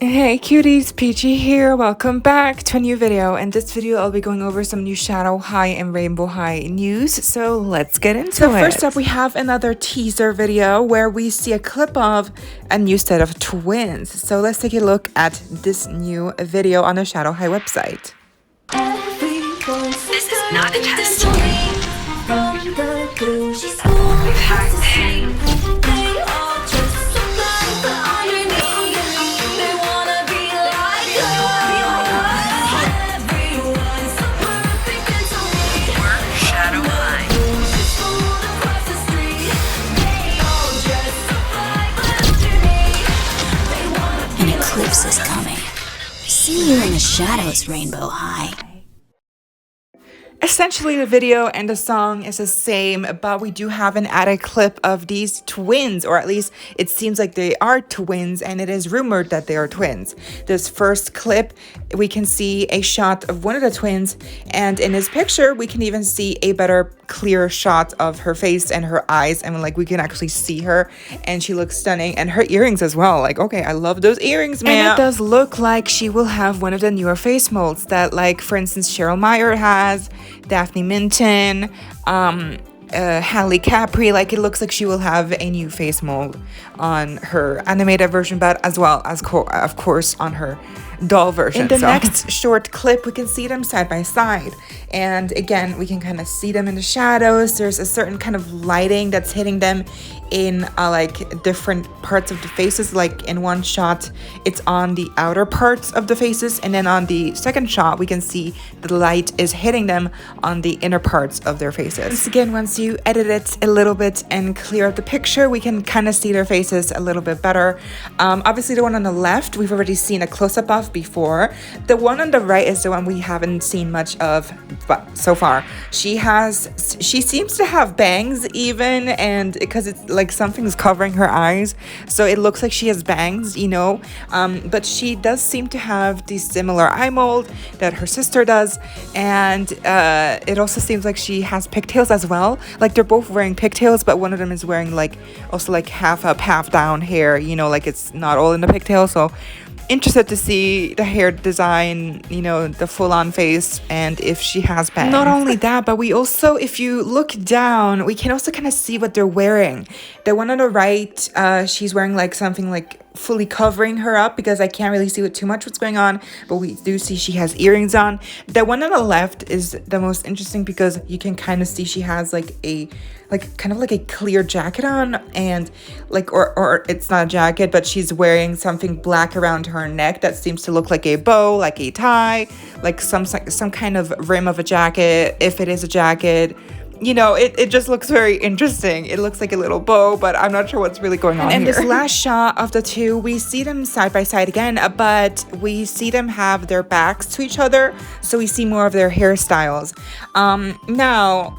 Hey cuties, Peachy here. Welcome back to a new video. In this video, I'll be going over some new Shadow High and Rainbow High news. So let's get into it. So first up, we have another teaser video where we see a clip of a new set of twins. So let's take a look at this new video on the Shadow High website. This is not a test. An eclipse is coming. See you in the shadows, Rainbow High. Essentially, the video and the song is the same, but we do have an added clip of these twins, or at least it seems like they are twins, and it is rumored that they are twins. This first clip, we can see a shot of one of the twins, and in this picture, we can even see a better, clear shot of her face and her eyes, and like we can actually see her, and she looks stunning, and her earrings as well. Like, okay, I love those earrings, man. And it does look like she will have one of the newer face molds that, like, for instance, Cheryl Meyer has, Daphne Minton, Halle Capri. Like, it looks like she will have a new face mold on her animated version, but as well as of course on her doll version. In the next short clip, we can see them side by side, and again we can kind of see them in the shadows. There's a certain kind of lighting that's hitting them in like different parts of the faces. Like in one shot it's on the outer parts of the faces, and then on the second shot we can see the light is hitting them on the inner parts of their faces. Once again, once you edit it a little bit and clear up the picture, we can kind of see their faces a little bit better. Obviously the one on the left we've already seen a close-up of before. The one on the right is the one we haven't seen much of so far. She seems to have bangs even, and because it's like something's covering her eyes, so it looks like she has bangs, you know, but she does seem to have the similar eye mold that her sister does, and it also seems like she has pigtails as well. Like, they're both wearing pigtails, but one of them is wearing like also like half up half down hair, you know, like it's not all in the pigtail. So interested to see the hair design, you know, the full-on face, and if she has bangs. Not only that, but we also, if you look down, we can also kind of see what they're wearing. The one on the right, she's wearing like something like fully covering her up, because I can't really see what's going on, but we do see she has earrings on. The one on the left is the most interesting because you can kind of see she has like a kind of like a clear jacket on, and like or it's not a jacket, but she's wearing something black around her neck that seems to look like a bow, like a tie, like some kind of rim of a jacket, if it is a jacket. You know, it just looks very interesting. It looks like a little bow, but I'm not sure what's really going on here. And this last shot of the two, we see them side by side again, but we see them have their backs to each other, so we see more of their hairstyles. Now,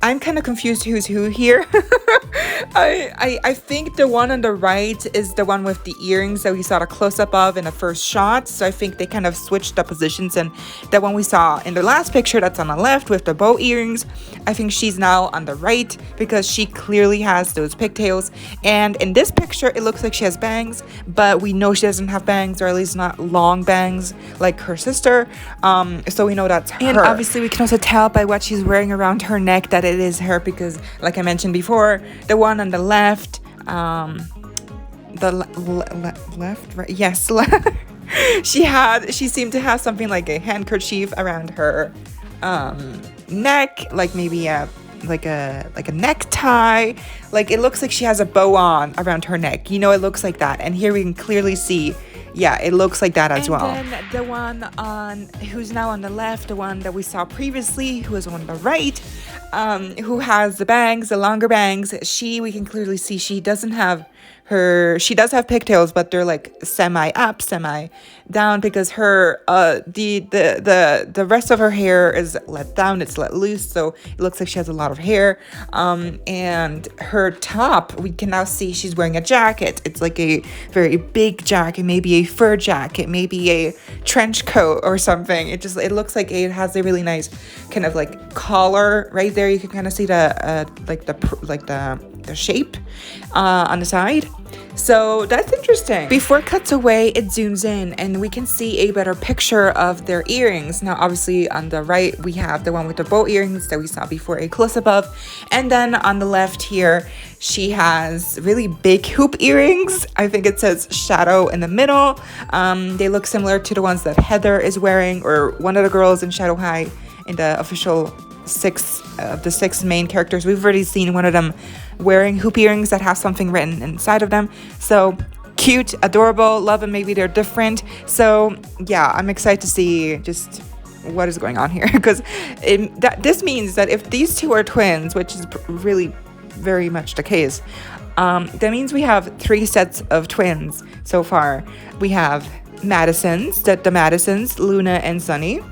I'm kind of confused who's who here. I think the one on the right is the one with the earrings that we saw the close-up of in the first shot. So I think they kind of switched the positions, and the one we saw in the last picture that's on the left with the bow earrings, I think she's now on the right because she clearly has those pigtails. And in this picture, it looks like she has bangs, but we know she doesn't have bangs, or at least not long bangs like her sister. So we know that's her. And obviously we can also tell by what she's wearing around her neck that it is her, because like I mentioned before, the one on the left, left, right, yes, she seemed to have something like a handkerchief around her neck, like maybe a necktie. Like, it looks like she has a bow on around her neck, you know, it looks like that. And here we can clearly see, yeah, it looks like that as well. And then the one who's now on the left, the one that we saw previously, who was on the right, who has the bangs, the longer bangs, we can clearly see she doesn't have she does have pigtails, but they're like semi up, semi down, because her the rest of her hair is let down, it's let loose, so it looks like she has a lot of hair. And her top, we can now see she's wearing a jacket. It's like a very big jacket, maybe a fur jacket, maybe a trench coat or something. It looks like it has a really nice kind of like collar right there. You can kind of see the the shape on the side. So that's interesting. Before it cuts away, it zooms in and we can see a better picture of their earrings. Now, obviously on the right, we have the one with the bow earrings that we saw before, a close-up of. And then on the left here, she has really big hoop earrings. I think it says Shadow in the middle. They look similar to the ones that Heather is wearing, or one of the girls in Shadow High in the official the six main characters. We've already seen one of them wearing hoop earrings that have something written inside of them. So cute, adorable, love them. Maybe they're different. So yeah, I'm excited to see just what is going on here, because this means that if these two are twins, which is really very much the case, that means we have 3 sets of twins so far. We have the Madisons, Luna and Sunny.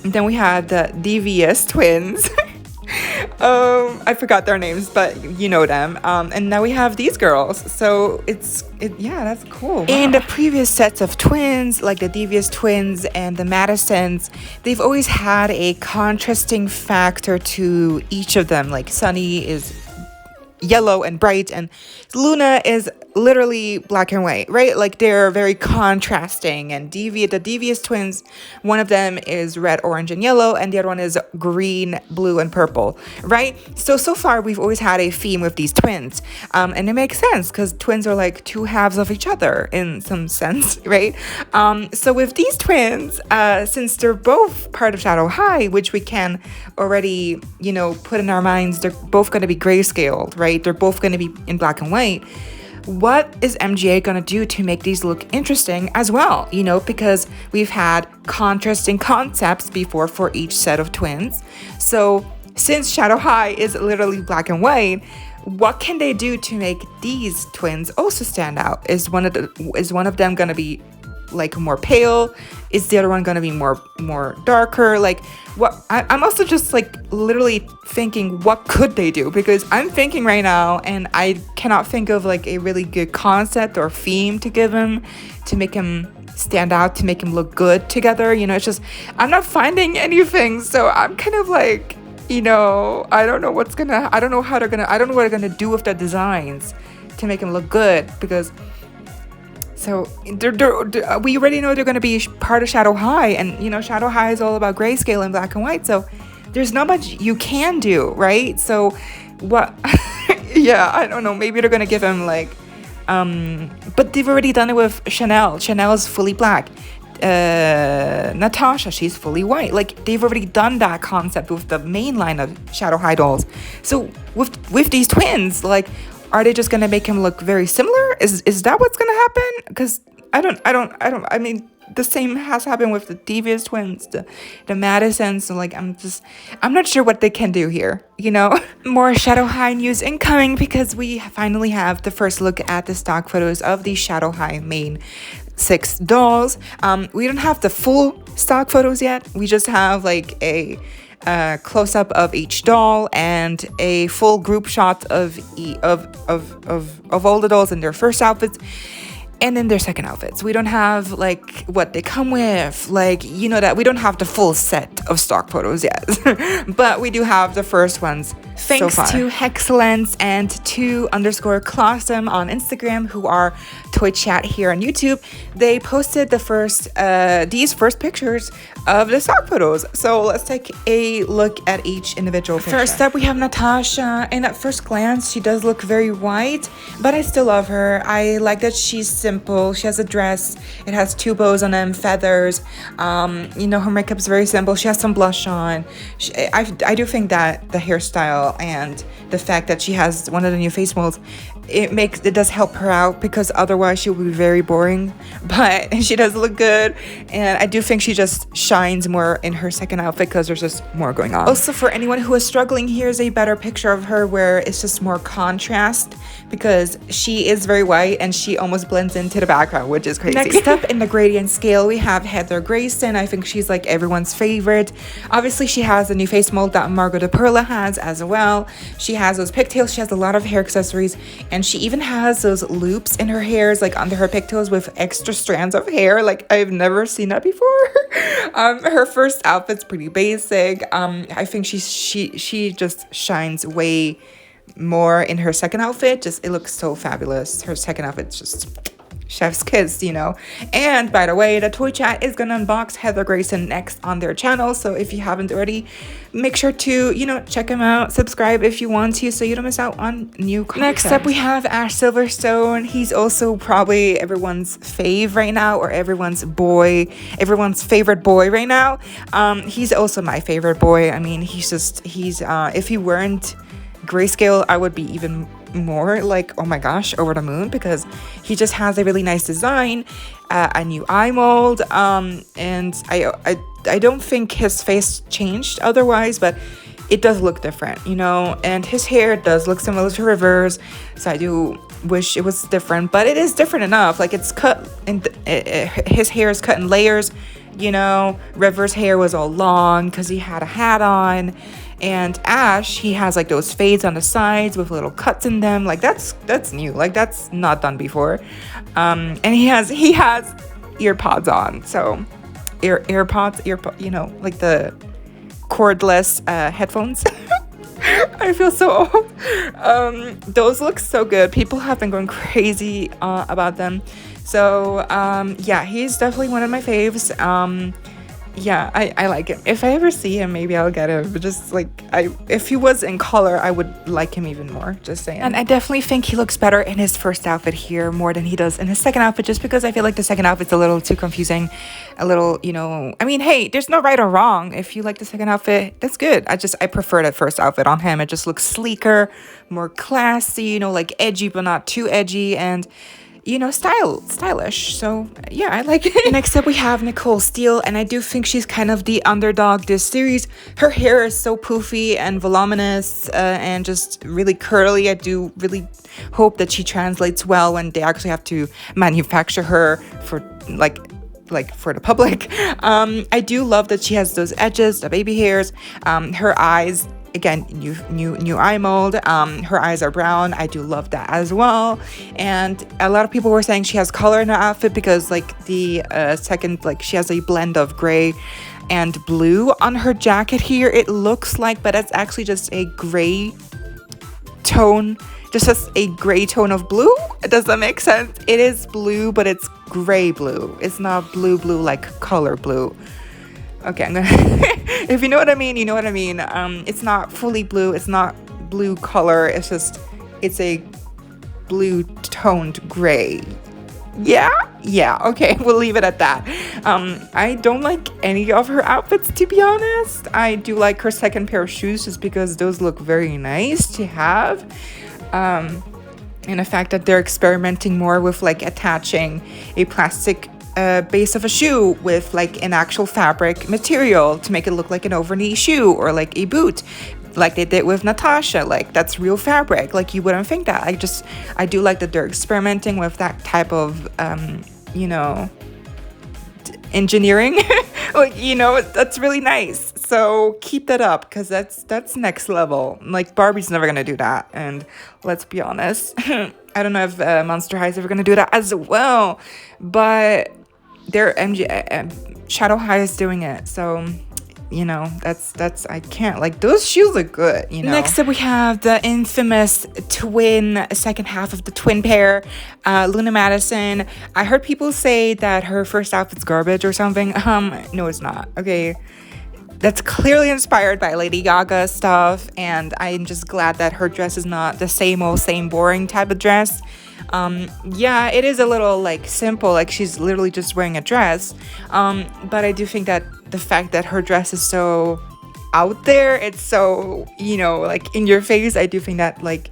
Then we had the devious twins. I forgot their names, but you know them. And now we have these girls. So yeah, that's cool. Wow. In the previous sets of twins, like the devious twins and the Madisons, they've always had a contrasting factor to each of them. Like Sunny is yellow and bright, and Luna is literally black and white, right? Like they're very contrasting. And the devious twins, one of them is red, orange, and yellow, and the other one is green, blue, and purple, right? So far we've always had a theme with these twins, and it makes sense because twins are like 2 halves of each other in some sense, right? So with these twins, since they're both part of Shadow High, which we can already put in our minds, they're both going to be grayscaled, right? They're both going to be in black and white. What is MGA going to do to make these look interesting as well? Because we've had contrasting concepts before for each set of twins. So since Shadow High is literally black and white, what can they do to make these twins also stand out? Is one of them going to be like more pale? Is the other one going to be more darker? Like what? I'm also just like literally thinking, what could they do? Because I'm thinking right now and I cannot think of like a really good concept or theme to give him, to make him stand out, to make him look good together. It's just, I'm not finding anything. So I'm kind of like, I don't know what they're gonna do with the designs to make him look good, because so we already know they're going to be part of Shadow High, and Shadow High is all about grayscale and black and white, so there's not much you can do, right? So what? Yeah, I don't know, maybe they're going to give him like but they've already done it with Chanel is fully black. Natasha, she's fully white. Like they've already done that concept with the main line of Shadow High dolls. So with these twins, like, are they just gonna make him look very similar? Is that what's gonna happen? Because I mean, the same has happened with the devious twins, the Madisons. So like, I'm not sure what they can do here. More Shadow High news incoming, because we finally have the first look at the stock photos of the Shadow High main 6 dolls. We don't have the full stock photos yet. We just have like a close-up of each doll and a full group shot of all the dolls in their first outfits and in their second outfits. We don't have like what they come with, like that we don't have the full set of stock photos yet. But we do have the first ones. Thanks so to Hexcellence and _Clawsome on Instagram, who are Toy Chat here on YouTube. They posted these first pictures of the stock photos. So let's take a look at each individual picture. First up, we have Natasha, and at first glance, she does look very white, but I still love her. I like that she's simple. She has a dress. It has 2 bows on them, feathers. Her makeup's very simple. She has some blush on. I do think that the hairstyle and the fact that she has one of the new face molds, it does help her out, because otherwise she would be very boring. But she does look good, and I do think she just shines more in her second outfit because there's just more going on. Also, for anyone who is struggling, here's a better picture of her where it's just more contrast, because she is very white and she almost blends into the background, which is crazy. Next up in the gradient scale, we have Heather Grayson. I think she's like everyone's favorite. Obviously, she has a new face mold that Margot de Perla has as well. She has those pigtails. She has a lot of hair accessories, and she even has those loops in her hairs, like under her pigtails, with extra strands of hair. Like, I've never seen that before. Her first outfit's pretty basic. I think she just shines way more in her second outfit. Just, it looks so fabulous. Her second outfit's just chef's kiss, you know. And by the way, the Toy Chat is gonna unbox Heather Grayson next on their channel, so if you haven't already, make sure to, you know, check them out, subscribe if you want to, so you don't miss out on new content. Next up, we have Ash Silverstone. He's also probably everyone's fave right now, or everyone's favorite boy right now. He's also my favorite boy. I mean, he's if he weren't grayscale, I would be even more like, oh my gosh, over the moon, because he just has a really nice design, a new eye mold, and I don't think his face changed otherwise, but it does look different, you know. And his hair does look similar to River's, so I do wish it was different, but it is different enough. Like, it's cut, and his hair is cut in layers, you know. River's hair was all long because he had a hat on. And Ash, he has like those fades on the sides with little cuts in them. Like, that's new. Like, that's not done before. And he has ear pods on. So AirPods, you know, like the cordless headphones. I feel so old. Those look so good. People have been going crazy about them. So yeah, he's definitely one of my faves. Yeah, I like him. If I ever see him, maybe I'll get him. But just like, if he was in color, I would like him even more. Just saying. And I definitely think he looks better in his first outfit here more than he does in his second outfit, just because I feel like the second outfit's a little too confusing. A little, you know, I mean, hey, there's no right or wrong. If you like the second outfit, that's good. I prefer the first outfit on him. It just looks sleeker, more classy, you know, like edgy, but not too edgy, and, you know, stylish. So yeah, I like it. Next up, we have Nicole Steele, and I do think she's kind of the underdog this series. Her hair is so poofy and voluminous, and just really curly. I do really hope that she translates well when they actually have to manufacture her for like for the public. I do love that she has those edges, the baby hairs. Her eyes, again, new eye mold. Her eyes are brown. I do love that as well. And a lot of people were saying she has color in her outfit because like the second, like, she has a blend of gray and blue on her jacket here, it looks like, but it's actually just a gray tone, just a gray tone of blue. Does that make sense? It is blue, but it's gray blue. It's not blue like color blue. Okay, I'm gonna if you know what I mean, you know what I mean. It's not fully blue, it's not blue color, it's a blue toned gray. Yeah, okay, we'll leave it at that. I don't like any of her outfits, to be honest. I do like her second pair of shoes just because those look very nice to have. And the fact that they're experimenting more with like attaching a plastic base of a shoe with like an actual fabric material to make it look like an over-knee shoe or like a boot, like they did with Natasha. Like, that's real fabric. Like, you wouldn't think that. I do like that they're experimenting with that type of you know, engineering. Like, you know, that's really nice. So keep that up, because that's next level. Like, Barbie's never gonna do that, and let's be honest. I don't know if Monster High is ever gonna do that as well, but their Shadow High is doing it. So, you know, that's I can't, like, those shoes look good, you know. Next up, we have the infamous twin, second half of the twin pair, Luna Madison. I heard people say that her first outfit's garbage or something. No, it's not. Okay, that's clearly inspired by Lady Gaga stuff, and I'm just glad that her dress is not the same old, same boring type of dress. Yeah, it is a little like simple, like she's literally just wearing a dress, but I do think that the fact that her dress is so out there, it's so, you know, like in your face, I do think that like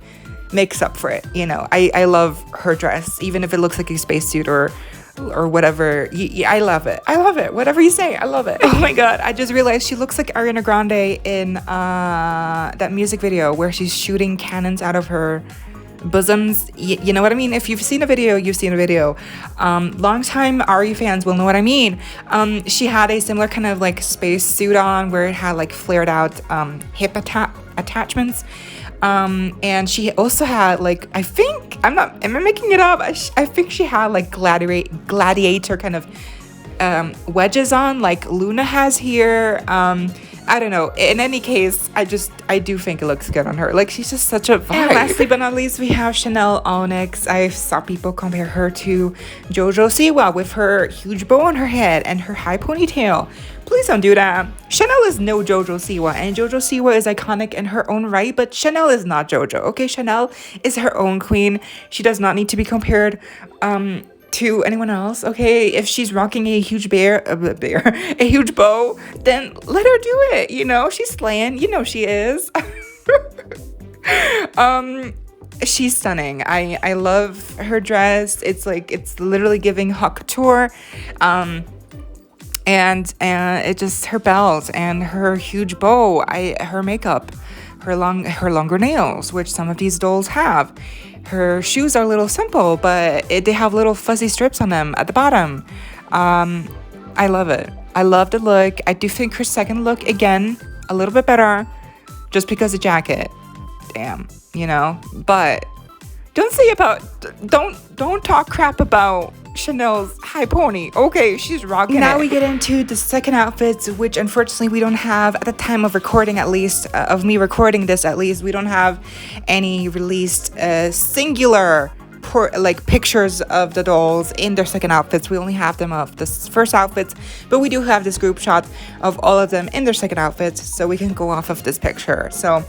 makes up for it, you know. I love her dress, even if it looks like a spacesuit or whatever. I love it, whatever you say, I love it. Oh my god, I just realized she looks like Ariana Grande in that music video where she's shooting cannons out of her bosoms. You know what I mean? If you've seen a video, you've seen a video. Longtime Ari fans will know what I mean. She had a similar kind of like space suit on where it had like flared out hip attachments. And she also had like, I think, am I making it up? I think she had like gladiator kind of wedges on, like Luna has here. I don't know. In any case, I do think it looks good on her. Like, she's just such a vibe. And lastly but not least, we have Chanel Onyx. I saw people compare her to JoJo Siwa with her huge bow on her head and her high ponytail. Please don't do that. Chanel is no JoJo Siwa, and JoJo Siwa is iconic in her own right, but Chanel is not JoJo. Okay, Chanel is her own queen. She does not need to be compared to anyone else. Okay, if she's rocking a huge a huge bow, then let her do it. You know, she's slaying. You know she is. She's stunning. I love her dress. It's literally giving haute couture. And it just, her belt and her huge bow, her makeup, her longer nails, which some of these dolls have. Her shoes are a little simple, but they have little fuzzy strips on them at the bottom. I love it. I love the look. I do think her second look, again, a little bit better, just because the jacket. Damn, you know. But don't talk crap about Chanel's high pony. Okay, she's rocking it. Now we get into the second outfits, which unfortunately we don't have at the time of recording, at least of me recording this. At least we don't have any released singular pictures of the dolls in their second outfits. We only have them of the first outfits, but we do have this group shot of all of them in their second outfits, so we can go off of this picture. So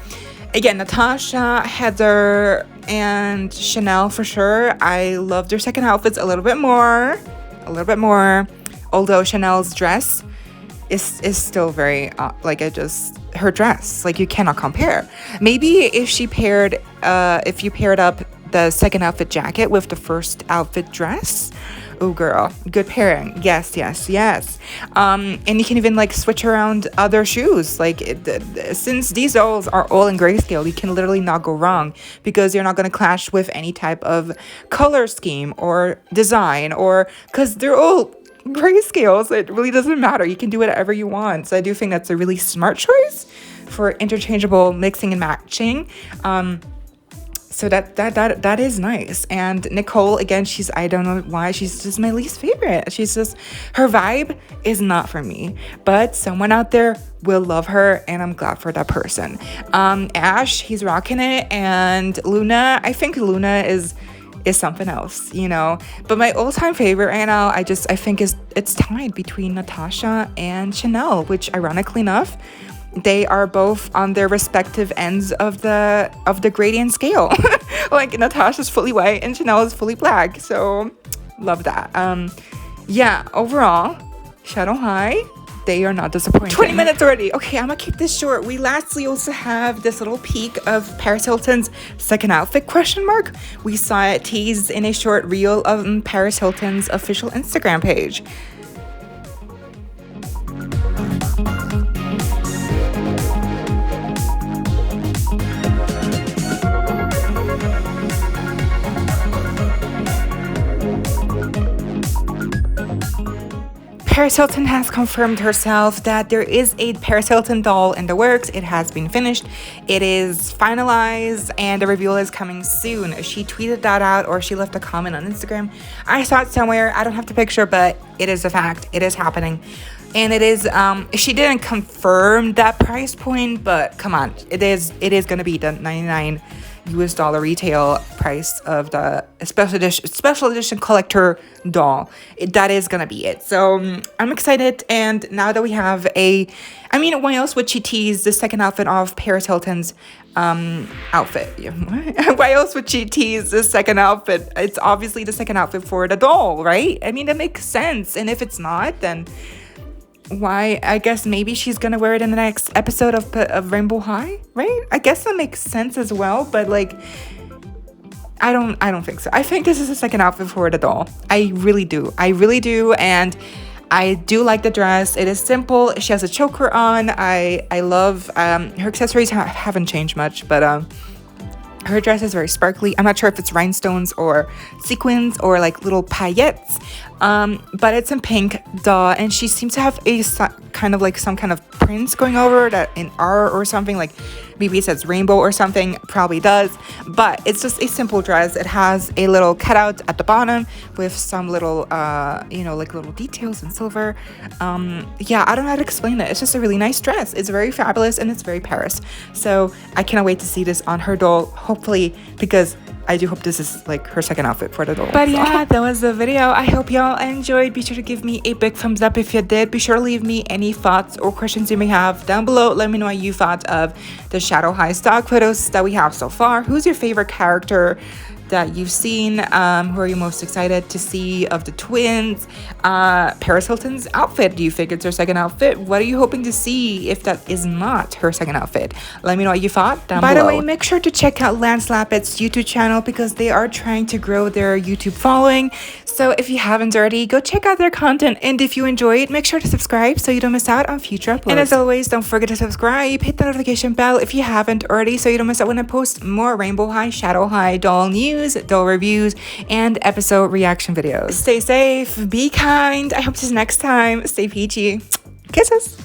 again, Natasha, Heather, and Chanel for sure. I love their second outfits a little bit more. Although Chanel's dress is still very her dress, like, you cannot compare. Maybe if you paired up the second outfit jacket with the first outfit dress. Oh girl, good pairing. Yes. And you can even switch around other shoes. Since these dolls are all in grayscale, you can literally not go wrong, because you're not going to clash with any type of color scheme or design, or because they're all grayscale, so it really doesn't matter. You can do whatever you want. So I do think that's a really smart choice for interchangeable mixing and matching. So that is nice. And Nicole, again, I don't know why, she's just my least favorite. She's just, her vibe is not for me, but someone out there will love her, and I'm glad for that person. Ash, he's rocking it, and Luna, I think Luna is something else, you know. But my all-time favorite right now, I think it's tied between Natasha and Chanel, which ironically enough, they are both on their respective ends of the gradient scale. Like, Natasha's fully white and Chanel is fully black. So love that. Yeah, overall, Shadow High, they are not disappointing. 20 minutes already. Okay, I'm gonna keep this short. We lastly also have this little peek of Paris Hilton's second outfit, ? We saw it teased in a short reel of Paris Hilton's official Instagram page. Paris Hilton has confirmed herself that there is a Paris Hilton doll in the works. It has been finished. It is finalized, and the reveal is coming soon. She tweeted that out, or she left a comment on Instagram. I saw it somewhere. I don't have the picture, but it is a fact. It is happening. And it is, she didn't confirm that price point, but come on. It is going to be the $99 retail price of the special edition collector doll. That is gonna be it. So I'm excited, and now that we have why else would she tease the second outfit of Paris Hilton's outfit? Why else would she tease the second outfit? It's obviously the second outfit for the doll, right? I mean, that makes sense. And if it's not, then why? I guess maybe she's gonna wear it in the next episode of Rainbow High, right? I guess that makes sense as well, but I don't think so. I think this is a second outfit for the doll. I really do, and I do like the dress. It is simple. She has a choker on. I love her accessories haven't changed much, but her dress is very sparkly. I'm not sure if it's rhinestones or sequins or little paillettes, but it's in pink, and she seems to have some kind of prints going over that in R or something, Maybe it says rainbow or something, probably does, but it's just a simple dress. It has a little cutout at the bottom with some little, like little details in silver. Yeah, I don't know how to explain it. It's just a really nice dress. It's very fabulous and it's very Paris. So I cannot wait to see this on her doll, hopefully, because I do hope this is like her second outfit for the doll. But yeah, that was the video. I hope y'all enjoyed. Be sure to give me a big thumbs up if you did. Be sure to leave me any thoughts or questions you may have down below. Let me know what you thought of the Shadow High stock photos that we have so far. Who's your favorite character that you've seen? Who are you most excited to see of the twins? Paris Hilton's outfit, do you think it's her second outfit? What are you hoping to see if that is not her second outfit? Let me know what you thought down below. By the way, make sure to check out Lance Lapid's YouTube channel because they are trying to grow their YouTube following. So if you haven't already, go check out their content, and if you enjoy it, make sure to subscribe so you don't miss out on future uploads. And as always, don't forget to subscribe, hit the notification bell if you haven't already so you don't miss out when I post more Rainbow High, Shadow High doll news, doll reviews, and episode reaction videos. Stay safe, be kind. I hope to see you next time. Stay peachy. Kisses.